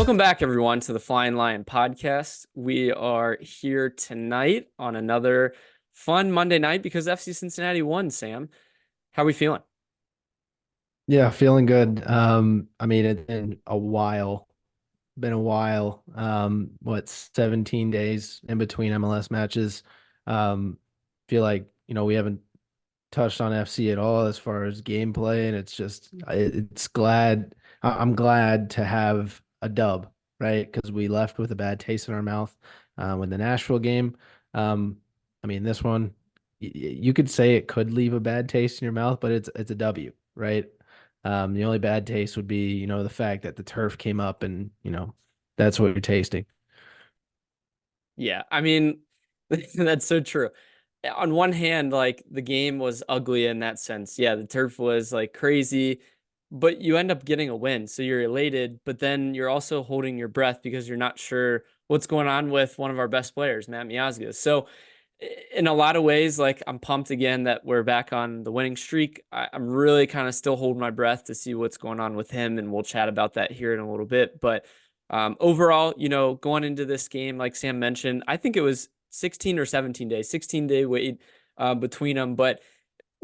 Welcome back, everyone, to the Flyin podcast. We are here tonight on another fun Monday night because FC Cincinnati won, Sam. How are we feeling? Yeah, feeling good. I mean, it's been a while. 17 days in between MLS matches. Feel like, we haven't touched on FC at all as far as gameplay, and it's just, I'm glad to have a dub, right? Because we left with a bad taste in our mouth, with the Nashville game. Um, I mean, this one, you could say it could leave a bad taste in your mouth, but it's a W, right? The only bad taste would be, the fact that the turf came up and, that's what you're tasting. Yeah, I mean, that's so true. On one hand, like the game was ugly in that sense. Yeah, the turf was like crazy, but you end up getting a win. So you're elated, but then you're also holding your breath because you're not sure what's going on with one of our best players, Matt Miazga. So in a lot of ways, like I'm pumped again that we're back on the winning streak. I'm really kind of still holding my breath to see what's going on with him, and we'll chat about that here in a little bit. But overall, going into this game, like Sam mentioned, I think it was 16 or 17 days, 16-day wait between them. But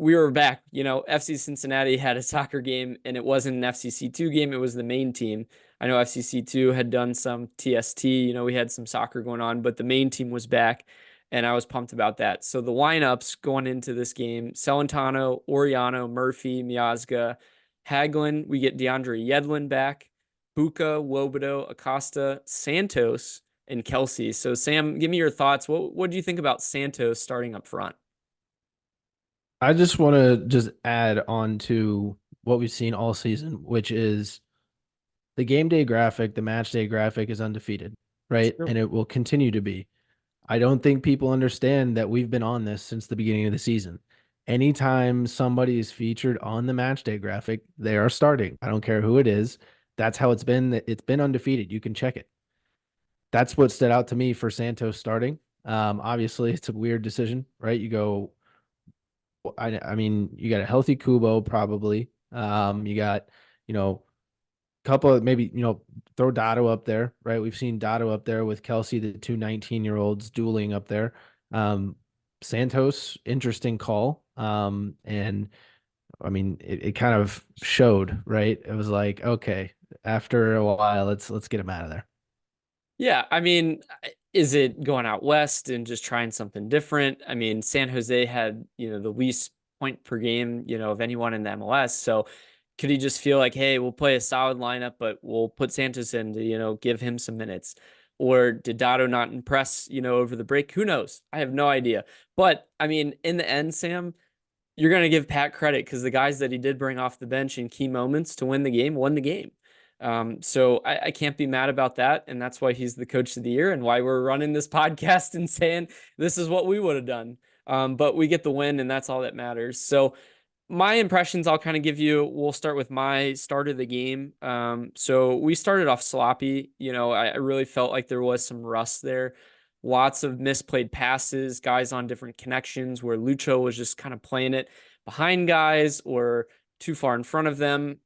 we were back. FC Cincinnati had a soccer game, and it wasn't an FCC2 game. It was the main team. I know FCC2 had done some TST. We had some soccer going on, but the main team was back, and I was pumped about that. So the lineups going into this game: Celentano, Oriano, Murphy, Miazga, Hagelin. We get DeAndre Yedlin back, Buka, Wobodo, Acosta, Santos, and Kelsey. So Sam, give me your thoughts. What do you think about Santos starting up front? I just want to just add on to what we've seen all season, which is the game day graphic, the match day graphic is undefeated, It's right? true. And it will continue to be. I don't think people understand that we've been on this since the beginning of the season. Anytime somebody is featured on the match day graphic, they are starting. I don't care who it is. That's how it's been. It's been undefeated. You can check it. That's what stood out to me for Santos starting. Obviously, it's a weird decision, right? You go, I mean, you got a healthy Kubo probably. You got, you know, couple of maybe, throw Dotto up there, right? We've seen Dotto up there with Kelsey, the two 19-year-olds dueling up there. Um, Santos, interesting call. And I mean, it kind of showed, right? It was like, okay, after a while, let's get him out of there. Yeah, I mean, is it going out west and just trying something different? I mean, San Jose had, the least point per game, of anyone in the MLS. So could he just feel like, hey, we'll play a solid lineup, but we'll put Santos in to, give him some minutes? Or did Dotto not impress, over the break? Who knows? I have no idea. But I mean, in the end, Sam, you're going to give Pat credit because the guys that he did bring off the bench in key moments to win the game won the game. So I can't be mad about that. And that's why he's the coach of the year and why we're running this podcast and saying this is what we would have done. But we get the win, and that's all that matters. So my impressions I'll kind of give you. We'll start with my start of the game. So we started off sloppy. I really felt like there was some rust there. Lots of misplayed passes, guys on different connections where Lucho was just kind of playing it behind guys or too far in front of them.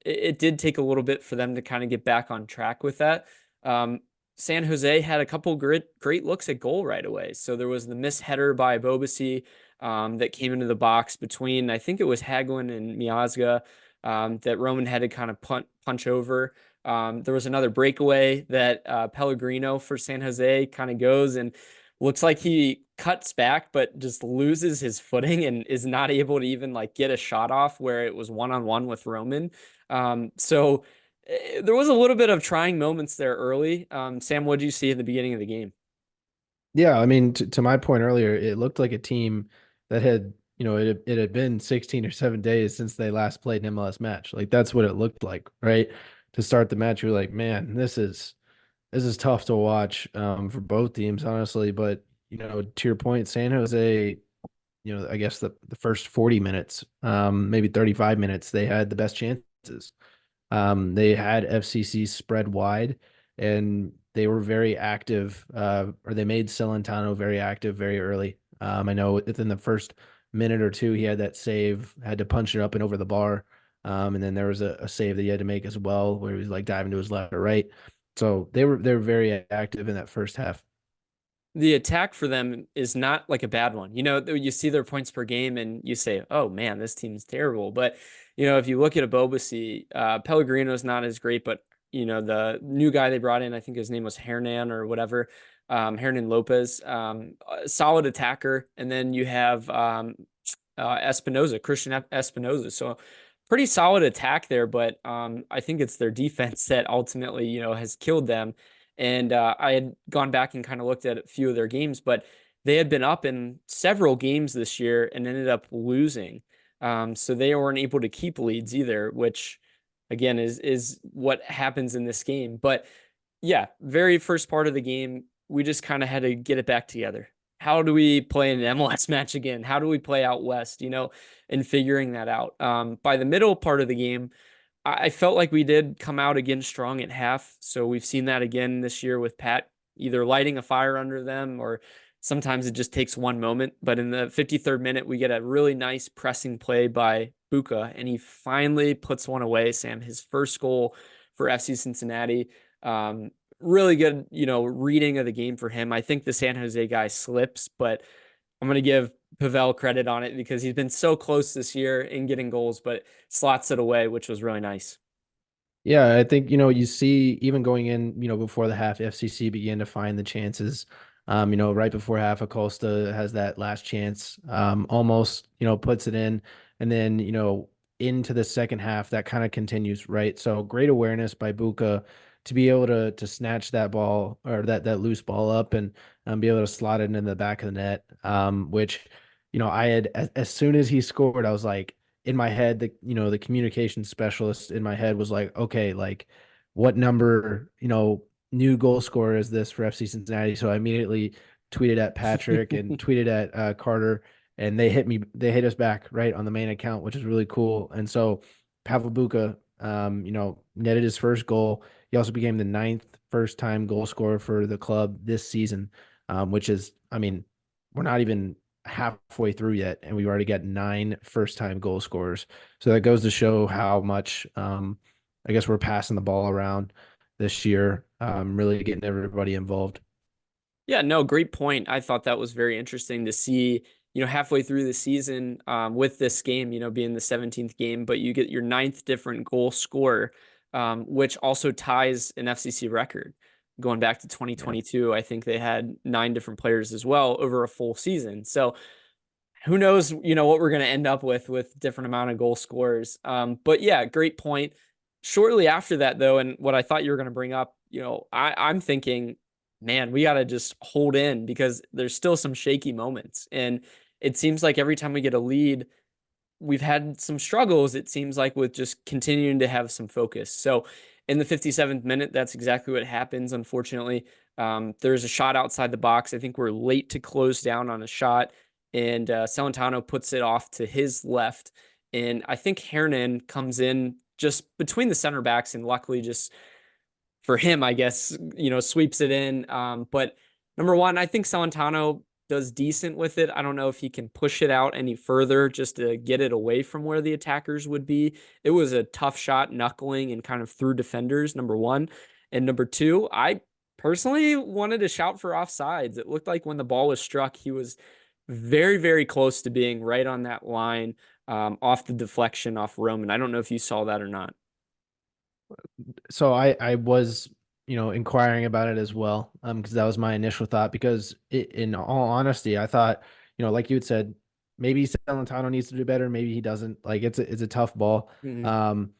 It did take a little bit for them to kind of get back on track with that. Um, San Jose had a couple great looks at goal right away. So there was the missed header by Bobasi that came into the box between, I think it was Hagelin and Miazga, that Roman had to kind of punch over. There was another breakaway that Pellegrino for San Jose kind of goes and looks like he cuts back, but just loses his footing and is not able to even like get a shot off where it was one-on-one with Roman. So there was a little bit of trying moments there early. Sam, what did you see in the beginning of the game? Yeah, I mean, to my point earlier, it looked like a team that had, it had been 16 or 7 days since they last played an MLS match. Like that's what it looked like, right? To start the match, you're like, man, this is tough to watch for both teams, honestly. But to your point, San Jose, I guess the first 40 minutes, maybe 35 minutes, they had the best chances. They had FCC spread wide, and they were very active, or they made Celentano very active very early. I know within the first minute or two, he had that save, had to punch it up and over the bar. And then there was a save that he had to make as well, where he was like diving to his left or right. So they were very active in that first half. The attack for them is not like a bad one. You see their points per game and you say, "Oh man, this team's terrible." But if you look at Abobasi, Pellegrino's not as great, but the new guy they brought in, I think his name was Hernan or whatever, Hernan Lopez, a solid attacker, and then you have Espinoza, Christian Espinoza. So pretty solid attack there, but I think it's their defense that ultimately has killed them. And I had gone back and kind of looked at a few of their games, but they had been up in several games this year and ended up losing. So they weren't able to keep leads either, which again is what happens in this game. But yeah, very first part of the game, we just kind of had to get it back together. How do we play an MLS match again? How do we play out west? And figuring that out. By the middle part of the game, I felt like we did come out again strong at half. So we've seen that again this year with Pat either lighting a fire under them or sometimes it just takes one moment. But in the 53rd minute, we get a really nice pressing play by Buka, and he finally puts one away, Sam, his first goal for FC Cincinnati. Really good, reading of the game for him. I think the San Jose guy slips, but I'm going to give Pavel credit on it because he's been so close this year in getting goals, but slots it away, which was really nice. Yeah, I think, you see even going in, before the half, FCC began to find the chances. Right before half, Acosta has that last chance, almost, puts it in. And then, into the second half, that kind of continues, right? So great awareness by Buka to be able to snatch that ball or that loose ball up and be able to slot it into the back of the net. Which, I had as soon as he scored, I was like, in my head, the communication specialist in my head was like, okay, like what number, new goal scorer is this for FC Cincinnati? So I immediately tweeted at Patrick and tweeted at Carter, and they hit us back right on the main account, which is really cool. And so Pavel Buka, netted his first goal. He also became the ninth first time goal scorer for the club this season, which is, I mean, we're not even halfway through yet, and we've already got 9 first-time goal scorers. So that goes to show how much, I guess, we're passing the ball around this year, really getting everybody involved. Yeah, no, great point. I thought that was very interesting to see, halfway through the season with this game, being the 17th game, but you get your ninth different goal scorer, which also ties an FCC record. Going back to Yeah. 2022, I think they had 9 different players as well over a full season. So who knows, what we're going to end up with different amount of goal scorers. But yeah, great point. Shortly after that, though, and what I thought you were going to bring up, I'm thinking, man, we got to just hold in because there's still some shaky moments. And it seems like every time we get a lead, we've had some struggles, it seems like, with just continuing to have some focus. So in the 57th minute, that's exactly what happens, unfortunately. There's a shot outside the box. I think we're late to close down on a shot, and Celentano puts it off to his left. And I think Hernan comes in just between the center backs and luckily just for him, I guess, sweeps it in. But number one, I think Celentano does decent with it. I don't know if he can push it out any further just to get it away from where the attackers would be. It was a tough shot, knuckling and kind of through defenders, number one. And number two, I personally wanted to shout for offsides. It looked like when the ball was struck, he was very, very close to being right on that line off the deflection off Roman. I don't know if you saw that or not. So I was, inquiring about it as well, because that was my initial thought. Because in all honesty, I thought, like you had said, maybe Celentano needs to do better, maybe he doesn't. Like it's a tough ball. Mhm. Um,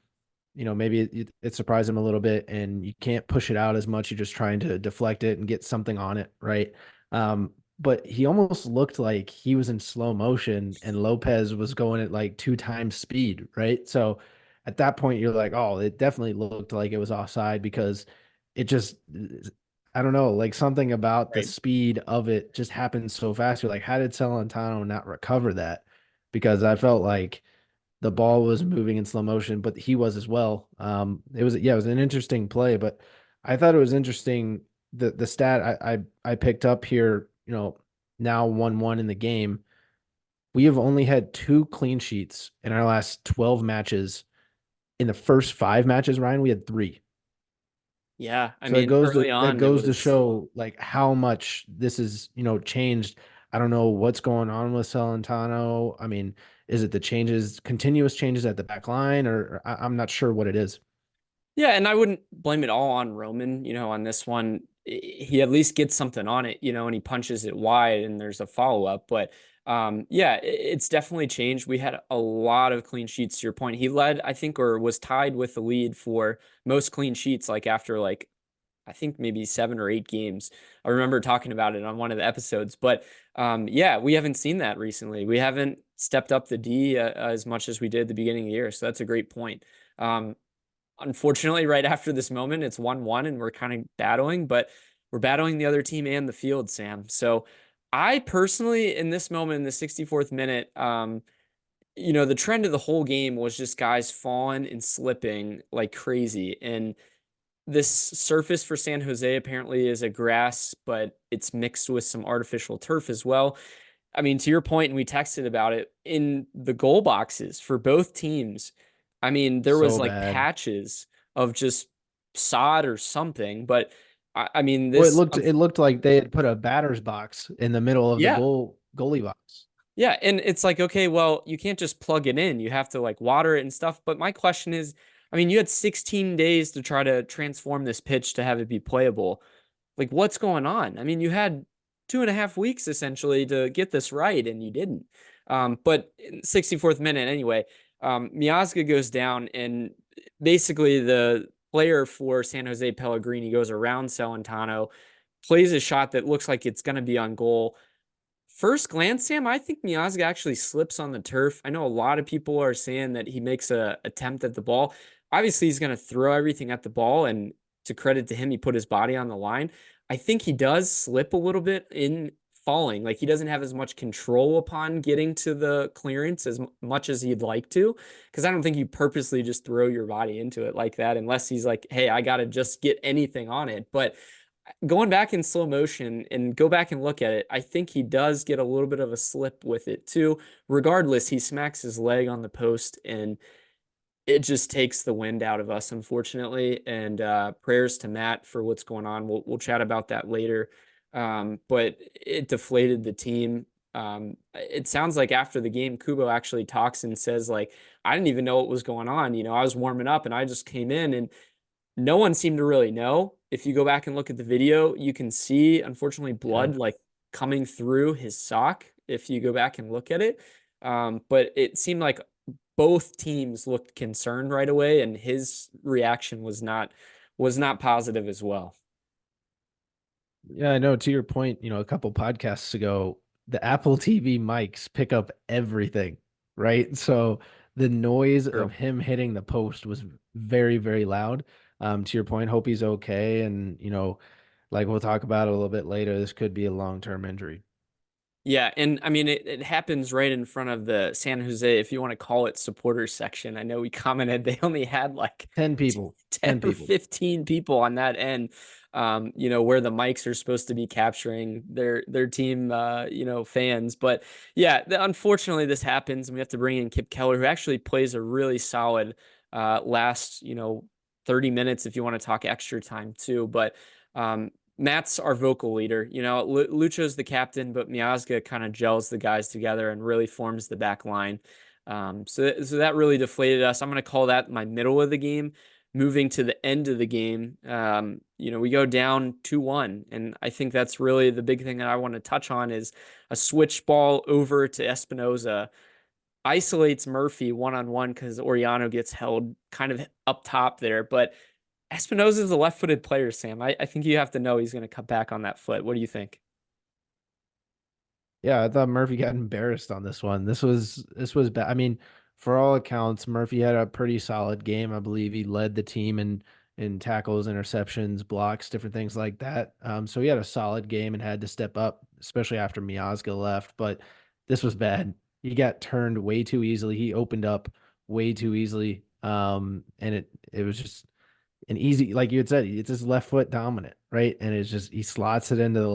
maybe it surprised him a little bit, and you can't push it out as much. You're just trying to deflect it and get something on it, right? But he almost looked like he was in slow motion, and Lopez was going at like 2 times speed, right? So at that point, you're like, oh, it definitely looked like it was offside because it just, I don't know, like something about the Right. speed of it just happened so fast. You're like, how did Celentano not recover that? Because I felt like the ball was moving in slow motion, but he was as well. It was an interesting play, but I thought it was interesting the stat I picked up here, now 1-1 in the game. We have only had 2 clean sheets in our last 12 matches. In the first 5 matches, Ryan, we had 3. Yeah, I So it mean, goes to early that on, it goes to was. show like how much this is, changed. I don't know what's going on with Celentano. I mean, is it the continuous changes at the back line, or I'm not sure what it is. Yeah, and I wouldn't blame it all on Roman, on this one. He at least gets something on it, and he punches it wide and there's a follow-up. But yeah, it's definitely changed. We had a lot of clean sheets to your point. He led, I think, or was tied with the lead for most clean sheets, like after like I think maybe 7 or 8 games. I remember talking about it on one of the episodes. But yeah, we haven't seen that recently. We haven't stepped up the D as much as we did at the beginning of the year. So that's a great point. Um, Unfortunately, right after this moment, it's 1-1 and we're kind of battling, but we're battling the other team and the field, Sam. So I personally, in this moment, in the 64th minute, the trend of the whole game was just guys falling and slipping like crazy. And this surface for San Jose apparently is a grass, but it's mixed with some artificial turf as well. I mean, to your point, and we texted about it in the goal boxes for both teams. I mean, there was So like bad. patches of just sod or something, but I mean, Well, it this, looked it looked like they had put a batter's box in the middle of the yeah, goalie box. yeah. And it's like, okay, well, you can't just plug it in. You have to like water it and stuff. But my question is, I mean, you had 16 days to try to transform this pitch to have it be playable. Like, what's going on? I mean, you had 2.5 weeks essentially to get this right, and you didn't. But in 64th minute, anyway, Miazga goes down, and basically the player for San Jose Pellegrini goes around Celentano, plays a shot that looks like it's going to be on goal. First glance, Sam, I think Miazga actually slips on the turf. I know a lot of people are saying that he makes a attempt at the ball. Obviously, he's going to throw everything at the ball, and to credit to him, he put his body on the line. I think he does slip a little bit in falling. Like he doesn't have as much control upon getting to the clearance as much as he'd like to. Because I don't think you purposely just throw your body into it like that, unless he's like, hey, I got to just get anything on it. But going back in slow motion and go back and look at it, I think he does get a little bit of a slip with it too. Regardless, he smacks his leg on the post and it just takes the wind out of us, unfortunately. And prayers to Matt for what's going on. We'll chat about that later. But it deflated the team. It sounds like after the game, Kubo actually talks and says, like, I didn't even know what was going on. I was warming up and I just came in and no one seemed to really know. If you go back and look at the video, you can see, unfortunately, Yeah. blood like coming through his sock. If you go back and look at it, but it seemed like both teams looked concerned right away, and his reaction was not positive as well. Yeah, I know to your point, a couple podcasts ago, the Apple TV mics pick up everything, right? So the noise of True. him hitting the post was very, very loud. To your point, hope he's okay. And, like we'll talk about it a little bit later, this could be a long-term injury. Yeah, and I mean it happens right in front of the San Jose, if you want to call it supporters section. I know we commented they only had like 10 people, 10 10 or people. 15 people on that end, where the mics are supposed to be capturing their team, fans. But yeah, unfortunately this happens, and we have to bring in Kip Keller, who actually plays a really solid last 30 minutes if you want to talk extra time too. But Matt's our vocal leader. Lucho's the captain, but Miazga kind of gels the guys together and really forms the back line. So that really deflated us. I'm going to call that my middle of the game. Moving to the end of the game, we go down 2-1. And I think that's really the big thing that I want to touch on is a switch ball over to Espinoza, isolates Murphy one-on-one because Oriano gets held kind of up top there. But Espinoza is a left-footed player, Sam. I think you have to know he's going to cut back on that foot. What do you think? Yeah, I thought Murphy got embarrassed on this one. This was bad. I mean, for all accounts, Murphy had a pretty solid game. I believe he led the team in tackles, interceptions, blocks, different things like that. So he had a solid game and had to step up, especially after Miazga left. But this was bad. He got turned way too easily. He opened up way too easily. And it was just an easy, like you had said, it's his left foot dominant, right? And it's just he slots it into the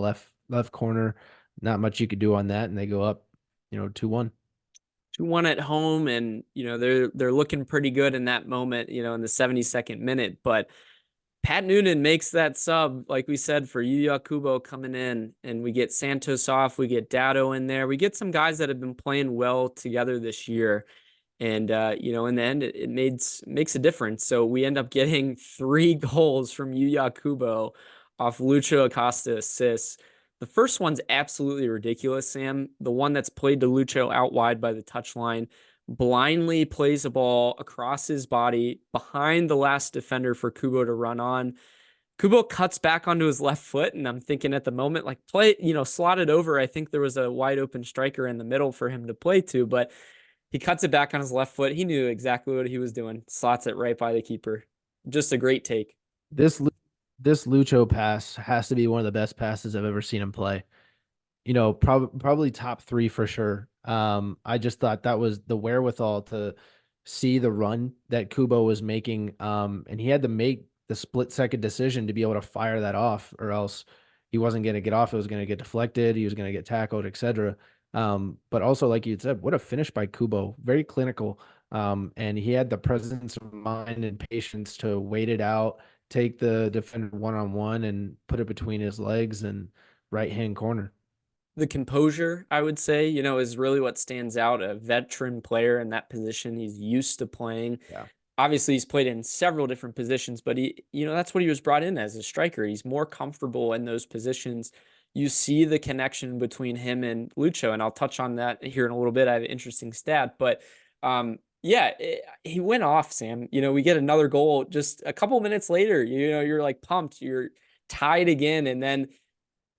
left corner. Not much you could do on that, and they go up, 2-1. 2-1 at home, and they're looking pretty good in that moment, in the 72nd minute. But Pat Noonan makes that sub, like we said, for Yuya Kubo coming in, and we get Santos off, we get Dado in there, we get some guys that have been playing well together this year. And in the end, it makes a difference. So we end up getting 3 goals from Yuya Kubo off Lucho Acosta assists. The first one's absolutely ridiculous, Sam. The one that's played to Lucho out wide by the touchline, blindly plays a ball across his body behind the last defender for Kubo to run on. Kubo cuts back onto his left foot, and I'm thinking at the moment, like, play, slot it over. I think there was a wide open striker in the middle for him to play to, but he cuts it back on his left foot. He knew exactly what he was doing. Slots it right by the keeper. Just a great take. This this Lucho pass has to be one of the best passes I've ever seen him play. Probably top three for sure. I just thought that was the wherewithal to see the run that Kubo was making. And he had to make the split-second decision to be able to fire that off, or else he wasn't going to get off. It was going to get deflected. He was going to get tackled, etc. But also, like you said, what a finish by Kubo. Very clinical. And he had the presence of mind and patience to wait it out, take the defender one-on-one, and put it between his legs and right-hand corner. The composure, I would say, is really what stands out. A veteran player in that position. He's used to playing. Yeah. Obviously, he's played in several different positions, but that's what he was brought in as, a striker. He's more comfortable in those positions. You see the connection between him and Lucho, and I'll touch on that here in a little bit. I have an interesting stat, but yeah, he went off, Sam. We get another goal just a couple minutes later. You're like pumped. You're tied again, and then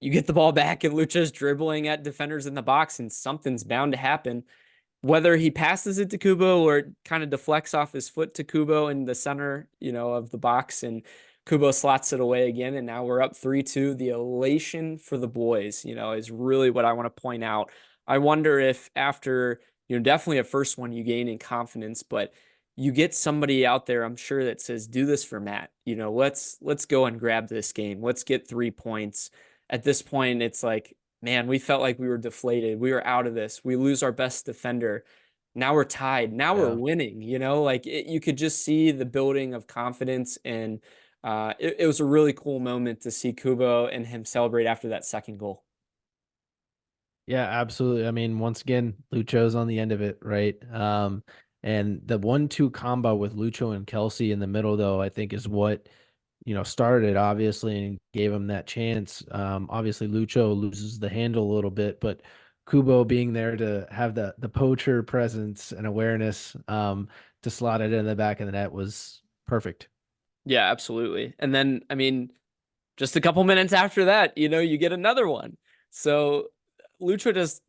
you get the ball back, and Lucha's dribbling at defenders in the box, and something's bound to happen. Whether he passes it to Kubo or it kind of deflects off his foot to Kubo in the center, of the box, and Kubo slots it away again, and now we're up 3-2. The elation for the boys, is really what I want to point out. I wonder if after, definitely a first one you gain in confidence, but you get somebody out there, I'm sure, that says, do this for Matt. Let's go and grab this game. Let's get 3 points. At this point, it's like, man, we felt like we were deflated. We were out of this. We lose our best defender. Now we're tied. Now we're Yeah. winning. You could just see the building of confidence, and it was a really cool moment to see Kubo and him celebrate after that second goal. Yeah, absolutely. I mean, once again, Lucho's on the end of it, right? And the 1-2 combo with Lucho and Kelsey in the middle, though, I think is what, started obviously and gave him that chance. Obviously Lucho loses the handle a little bit, but Kubo being there to have the poacher presence and awareness to slot it in the back of the net was perfect. Yeah, absolutely. And then, I mean, just a couple minutes after that, you get another one. So Lucho does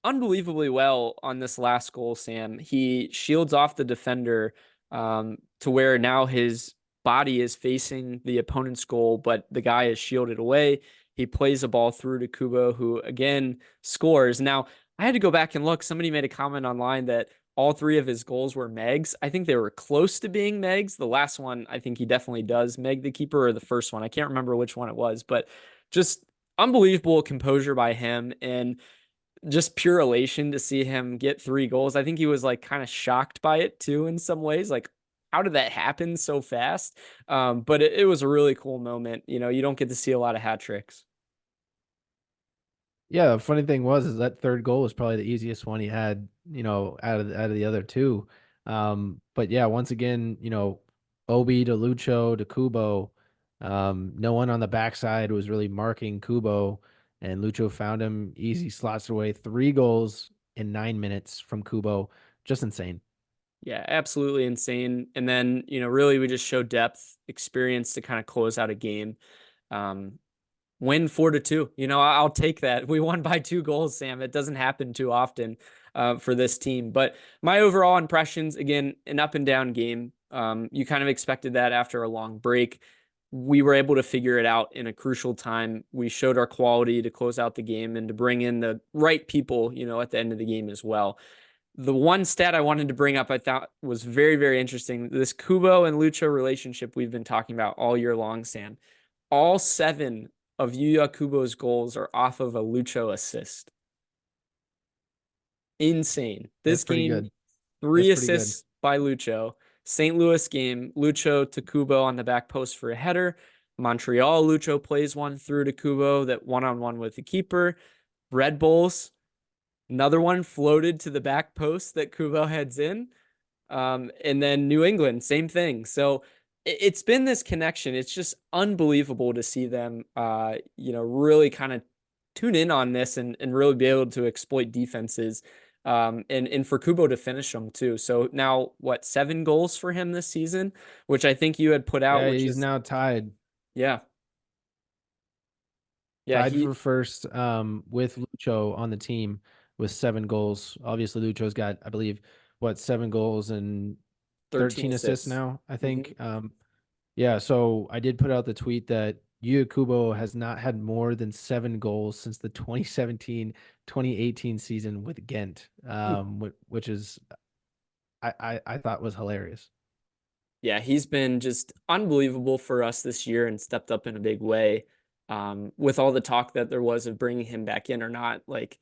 unbelievably well on this last goal, Sam. He shields off the defender to where now his body is facing the opponent's goal, but the guy is shielded away. He plays a ball through to Kubo, who again scores. Now, I had to go back and look. Somebody made a comment online that all 3 of his goals were Megs. I think they were close to being Megs. The last one, I think he definitely does Meg the keeper, or the first one. I can't remember which one it was, but just unbelievable composure by him, and just pure elation to see him get 3 goals. I think he was like kind of shocked by it too in some ways. Like, how did that happen so fast? But it was a really cool moment. You don't get to see a lot of hat tricks. Yeah, the funny thing was is that third goal was probably the easiest one he had, out of the other two. But yeah, once again, Obi to Lucho to Kubo, no one on the backside was really marking Kubo, and Lucho found him, easy slots away, 3 goals in 9 minutes from Kubo, just insane. Yeah, absolutely insane. And then, really we just show depth, experience to kind of close out a game. Um, Win 4-2. I'll take that. We won by 2 goals, Sam. It doesn't happen too often for this team. But my overall impressions, again, an up and down game. You kind of expected that after a long break. We were able to figure it out in a crucial time. We showed our quality to close out the game and to bring in the right people, at the end of the game as well. The one stat I wanted to bring up, I thought was very, very interesting. This Kubo and Lucho relationship we've been talking about all year long, Sam. All 7 of Yuya Kubo's goals are off of a Lucho assist. Insane. That's This pretty game, good. That's three pretty good. assists by Lucho. St. Louis game, Lucho to Kubo on the back post for a header. Montreal, Lucho plays one through to Kubo that one-on-one with the keeper. Red Bulls, another one floated to the back post that Kubo heads in. And then New England, same thing. So it's been this connection. It's just unbelievable to see them, really kind of tune in on this and really be able to exploit defenses. And for Kubo to finish them too. So now what, 7 goals for him this season, which I think you had put out, Yeah, which he's is, now tied yeah. Yeah, tied he for first with Lucho on the team with 7 goals. Obviously, Lucho's got, I believe, what, 7 goals and 13 13 assists assists. now, I Mm-hmm. think. Yeah, so I did put out the tweet that Yu Kubo has not had more than 7 goals since the 2017-2018 season with Ghent, which is I thought was hilarious. Yeah, he's been just unbelievable for us this year and stepped up in a big way. With all the talk that there was of bringing him back in or not, like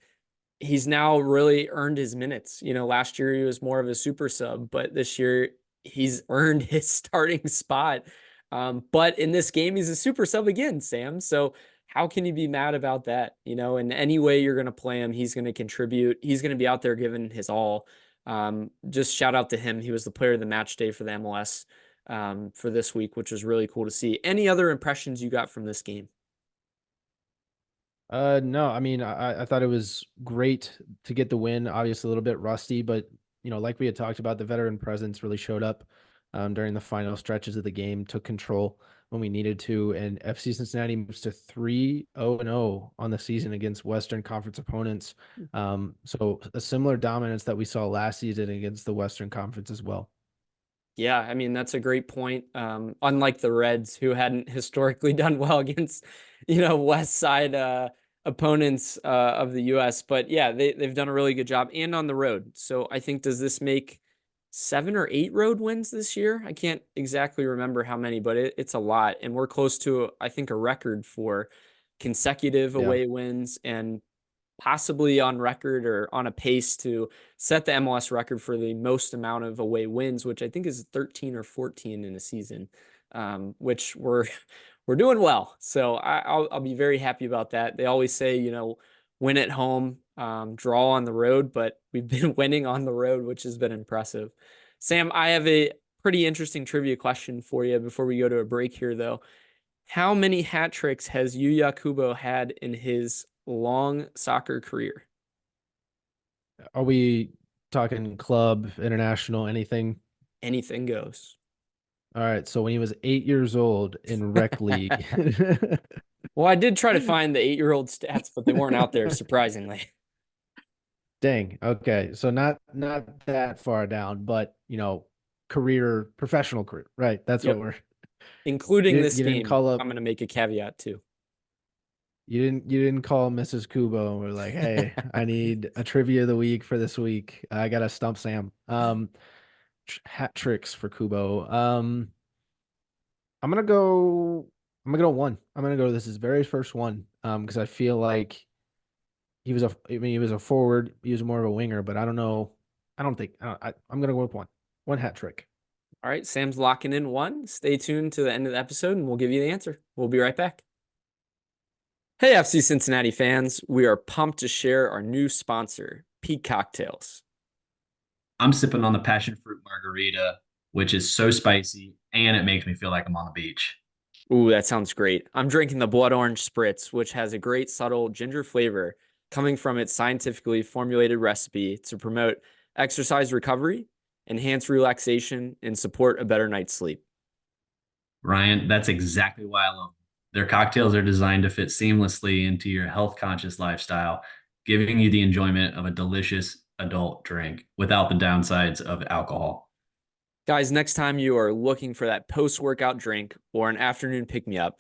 he's now really earned his minutes. Last year he was more of a super sub, but this year he's earned his starting spot. But in this game, he's a super sub again, Sam. So how can you be mad about that? In any way you're going to play him, he's going to contribute. He's going to be out there giving his all. Just shout out to him. He was the player of the match day for the MLS for this week, which was really cool to see. Any other impressions you got from this game? No, I mean, I thought it was great to get the win. Obviously, a little bit rusty, but like we had talked about, the veteran presence really showed up during the final stretches of the game, took control when we needed to, and FC Cincinnati moves to 3-0-0 on the season against Western Conference opponents. So a similar dominance that we saw last season against the Western Conference as well. Yeah, I mean, that's a great point. Unlike the Reds, who hadn't historically done well against, West Side opponents of the US. But yeah, they've done a really good job and on the road. So I think, does this make 7 or 8 road wins this year? I can't exactly remember how many, but it's a lot. And we're close to, I think, a record for consecutive Yeah. away wins and possibly on record or on a pace to set the MLS record for the most amount of away wins, which I think is 13 or 14 in a season, which we're doing well. So I'll be very happy about that. They always say, win at home, draw on the road, but we've been winning on the road, which has been impressive. Sam, I have a pretty interesting trivia question for you before we go to a break here, though. How many hat tricks has Yuya Kubo had in his long soccer career? Are we talking club, international, anything? Anything goes. All right. So when he was 8 years old in rec league, Well, I did try to find the 8-year-old stats, but they weren't out there, surprisingly. dang. Okay. So not that far down, but career, professional career. Right. That's what Yep. we're Including this you didn't game. call up I'm going to make a caveat too. you didn't call Mrs. Kubo and we're like, hey, I need a trivia of the week for this week. I gotta stump Sam. Hat tricks for Kubo. I'm gonna go. I'm gonna go one. I'm gonna go. This is very first one. Because I feel like I mean, he was a forward. He was more of a winger, but I don't know. I don't think. I'm gonna go with one. One hat trick. All right, Sam's locking in one. Stay tuned to the end of the episode and we'll give you the answer. We'll be right back. Hey, FC Cincinnati fans. We are pumped to share our new sponsor, Peak Cocktails. I'm sipping on the passion fruit margarita, which is so spicy and it makes me feel like I'm on the beach. Ooh, that sounds great. I'm drinking the blood orange spritz, which has a great subtle ginger flavor coming from its scientifically formulated recipe to promote exercise recovery, enhance relaxation, and support a better night's sleep. Ryan, that's exactly why I love them. Their cocktails are designed to fit seamlessly into your health conscious lifestyle, giving you the enjoyment of a delicious adult drink without the downsides of alcohol. Guys, next time you are looking for that post-workout drink or an afternoon pick-me-up,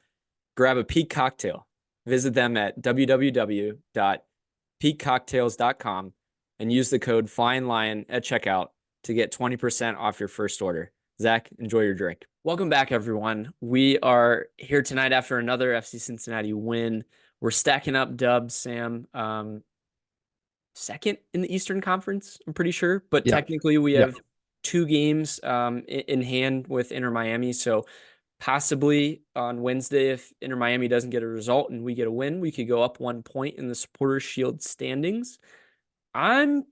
grab a Peak Cocktail. Visit them at www.peakcocktails.com and use the code FLYINLION at checkout to get 20% off your first order. Zach, enjoy your drink. Welcome back, everyone. We are here tonight after another FC Cincinnati win. We're stacking up dubs, Sam. Second in the Eastern Conference, I'm pretty sure. But Yeah. technically, we Yeah. have 2 games in hand with Inter Miami. So possibly on Wednesday, if Inter Miami doesn't get a result and we get a win, we could go up 1 point in the Supporters Shield standings. I'm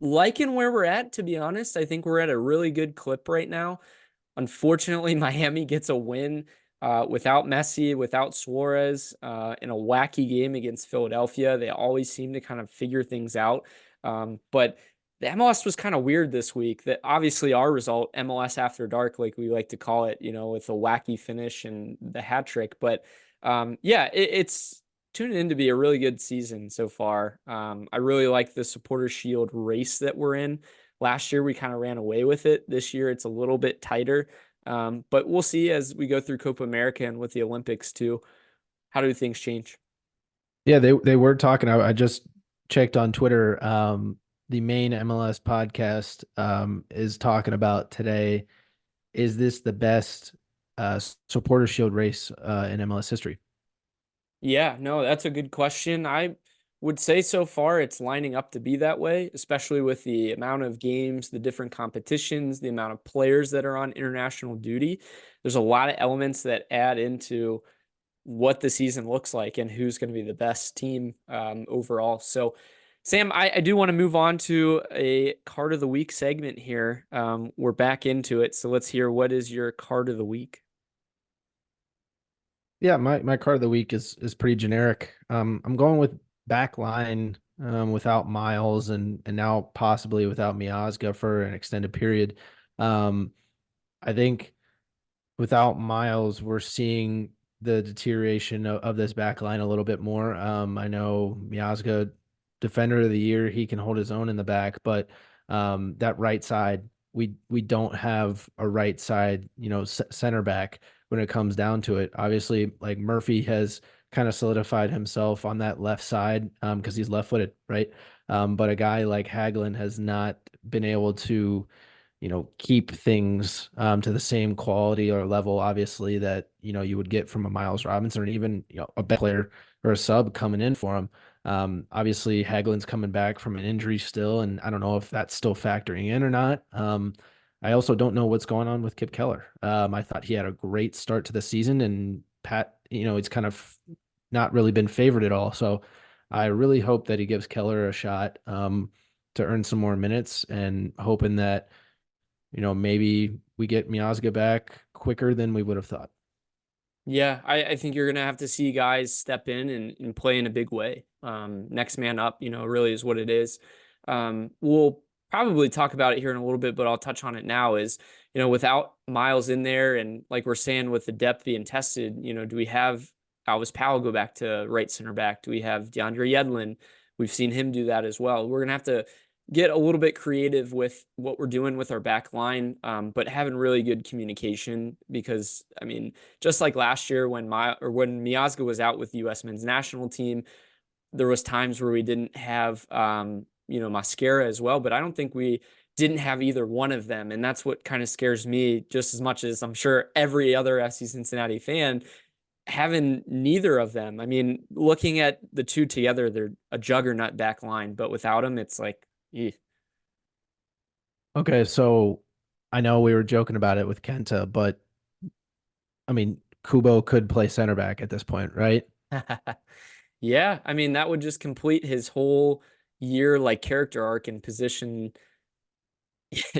liking where we're at, to be honest. I think we're at a really good clip right now. Unfortunately, Miami gets a win without Messi, without Suarez, in a wacky game against Philadelphia. They always seem to kind of figure things out. But the MLS was kind of weird this week. That obviously our result, MLS After Dark, like we like to call it, with a wacky finish and the hat trick. But yeah, it's tuning in to be a really good season so far. I really like the Supporter Shield race that we're in. Last year, we kind of ran away with it. This year, it's a little bit tighter. But we'll see as we go through Copa America and with the Olympics too. How do things change? Yeah, they were talking. I just checked on Twitter. The main MLS podcast is talking about today. Is this the best supporter shield race in MLS history? Yeah, no, that's a good question. I would say so far it's lining up to be that way, especially with the amount of games, the different competitions, the amount of players that are on international duty. There's a lot of elements that add into what the season looks like and who's going to be the best team overall. So, Sam, I do want to move on to a card of the week segment here. We're back into it. So let's hear, what is your card of the week? Yeah, my card of the week is pretty generic. I'm going with back line without Miles and now possibly without Miazga for an extended period. Um, I think without Miles, we're seeing the deterioration of this back line a little bit more. I know Miazga, defender of the year, he can hold his own in the back, but that right side, we don't have a right side, center back when it comes down to it. Obviously, like Murphy has kind of solidified himself on that left side because he's left-footed, right? But a guy like Hagelin has not been able to keep things to the same quality or level, obviously, that, you would get from a Miles Robinson or even, a better player or a sub coming in for him. Obviously, Hagelin's coming back from an injury still, and I don't know if that's still factoring in or not. I also don't know what's going on with Kip Keller. I thought he had a great start to the season, and Pat, it's kind of not really been favored at all. So I really hope that he gives Keller a shot to earn some more minutes, and hoping that maybe we get Miazga back quicker than we would have thought. Yeah, I think you're gonna have to see guys step in and play in a big way. Next man up, really is what it is. We'll probably talk about it here in a little bit, but I'll touch on it now. Is without Miles in there, and like we're saying with the depth being tested, do we have Alvis Powell go back to right center back? Do we have DeAndre Yedlin? We've seen him do that as well. We're gonna have to get a little bit creative with what we're doing with our back line, but having really good communication, because I mean, just like last year when Miazga was out with the U.S. men's national team, there was times where we didn't have Mascara as well, but I don't think we didn't have either one of them, and that's what kind of scares me just as much as I'm sure every other FC Cincinnati fan, having neither of them. I mean, looking at the two together, they're a juggernaut back line, but without them, it's like, Okay, so I know we were joking about it with Kenta, but I mean, Kubo could play center back at this point, right? yeah, I mean, that would just complete his whole year like character arc and position.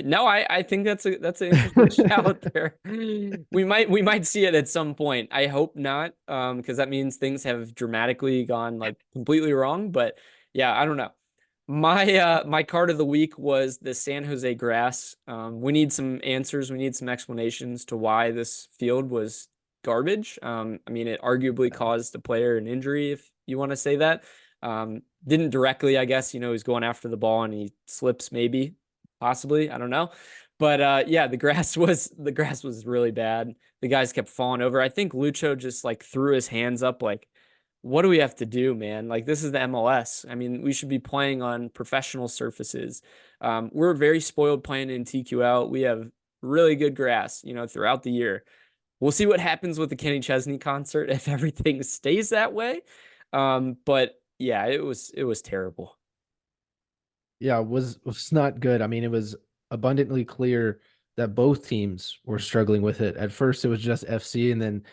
No, I think that's an interesting shout there. We might see it at some point. I hope not, because that means things have dramatically gone like completely wrong. But yeah, I don't know. My card of the week was the San Jose grass. We need some answers. We need some explanations to why this field was garbage. I mean, it arguably caused the player an injury, if you want to say that. Didn't directly, I guess. He's going after the ball and he slips, maybe, possibly. I don't know. But yeah, the grass was really bad. The guys kept falling over. I think Lucho just like threw his hands up, like, what do we have to do, man? Like, this is the MLS. I mean, we should be playing on professional surfaces. We're very spoiled playing in TQL. We have really good grass, throughout the year. We'll see what happens with the Kenny Chesney concert if everything stays that way. But yeah, it was terrible. Yeah, it was not good. I mean, it was abundantly clear that both teams were struggling with it. At first, it was just FC, and then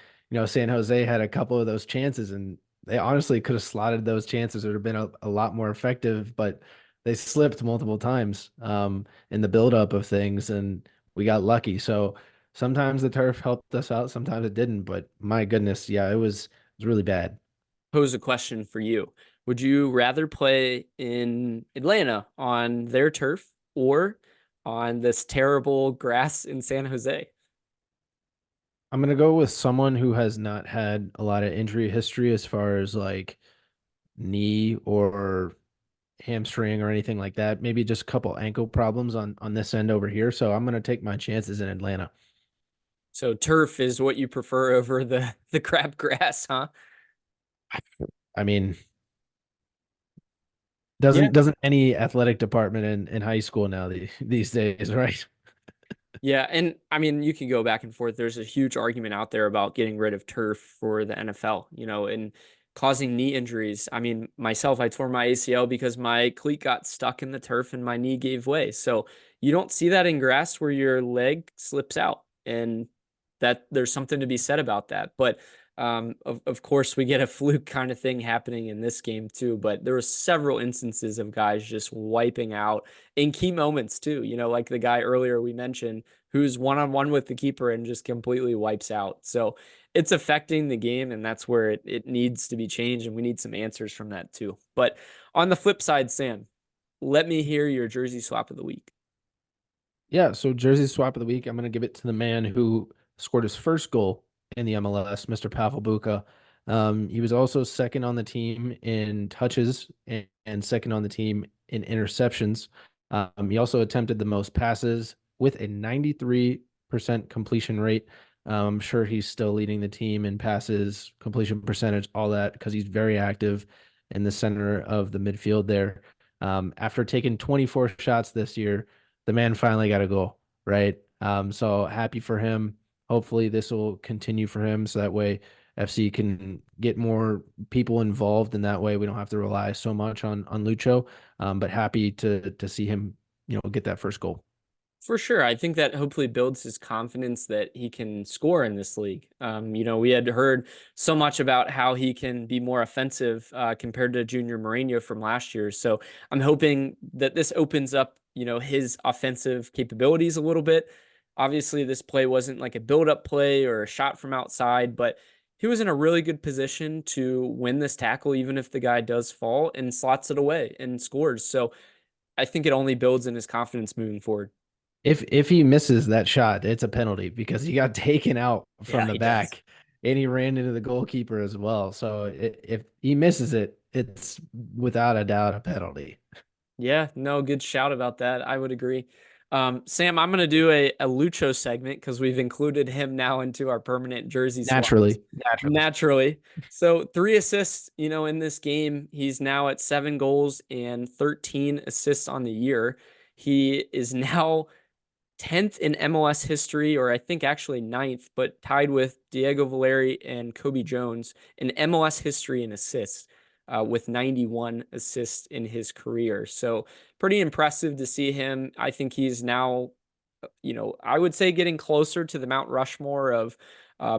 San Jose had a couple of those chances, and they honestly could have slotted those chances. It would have been a lot more effective, but they slipped multiple times in the buildup of things, and we got lucky. So sometimes the turf helped us out, sometimes it didn't. But my goodness, yeah, it was really bad. Pose a question for you. Would you rather play in Atlanta on their turf or on this terrible grass in San Jose? I'm gonna go with someone who has not had a lot of injury history as far as like knee or hamstring or anything like that. Maybe just a couple ankle problems on this end over here. So I'm gonna take my chances in Atlanta. So turf is what you prefer over the crap grass, huh? I mean, Yeah. doesn't any athletic department in high school now these days, right? Yeah, and I mean, you can go back and forth. There's a huge argument out there about getting rid of turf for the NFL, and causing knee injuries. I mean, myself, I tore my ACL because my cleat got stuck in the turf and my knee gave way. So you don't see that in grass where your leg slips out, and that there's something to be said about that. But of course, we get a fluke kind of thing happening in this game too. But there were several instances of guys just wiping out in key moments too. Like the guy earlier we mentioned who's one-on-one with the keeper and just completely wipes out. So it's affecting the game, and that's where it needs to be changed, and we need some answers from that too. But on the flip side, Sam, let me hear your jersey swap of the week. Yeah, so jersey swap of the week, I'm going to give it to the man who scored his first goal in the MLS, Mr. Pavel Buka. He was also second on the team in touches and second on the team in interceptions. He also attempted the most passes with a 93% completion rate. I'm sure he's still leading the team in passes, completion percentage, all that, because he's very active in the center of the midfield there. After taking 24 shots this year, the man finally got a goal, right? So happy for him. Hopefully this will continue for him so that way FC can get more people involved, and that way we don't have to rely so much on Lucho. But happy to see him, get that first goal. For sure. I think that hopefully builds his confidence that he can score in this league. We had heard so much about how he can be more offensive compared to Junior Mourinho from last year. So I'm hoping that this opens up, his offensive capabilities a little bit. Obviously, this play wasn't like a build-up play or a shot from outside, but he was in a really good position to win this tackle, even if the guy does fall, and slots it away and scores. So I think it only builds in his confidence moving forward. If he misses that shot, it's a penalty because he got taken out from Yeah, the he does. back and he ran into the goalkeeper as well. So if he misses it, it's without a doubt a penalty. Yeah, no, good shout about that. I would agree. Sam, I'm going to do a Lucho segment because we've included him now into our permanent jersey swaps Naturally. naturally. So 3 assists, in this game. He's now at 7 goals and 13 assists on the year. He is now 10th in MLS history, or I think actually ninth, but tied with Diego Valeri and Kobe Jones in MLS history in assists, with 91 assists in his career. So pretty impressive to see him. I think he's now, I would say getting closer to the Mount Rushmore of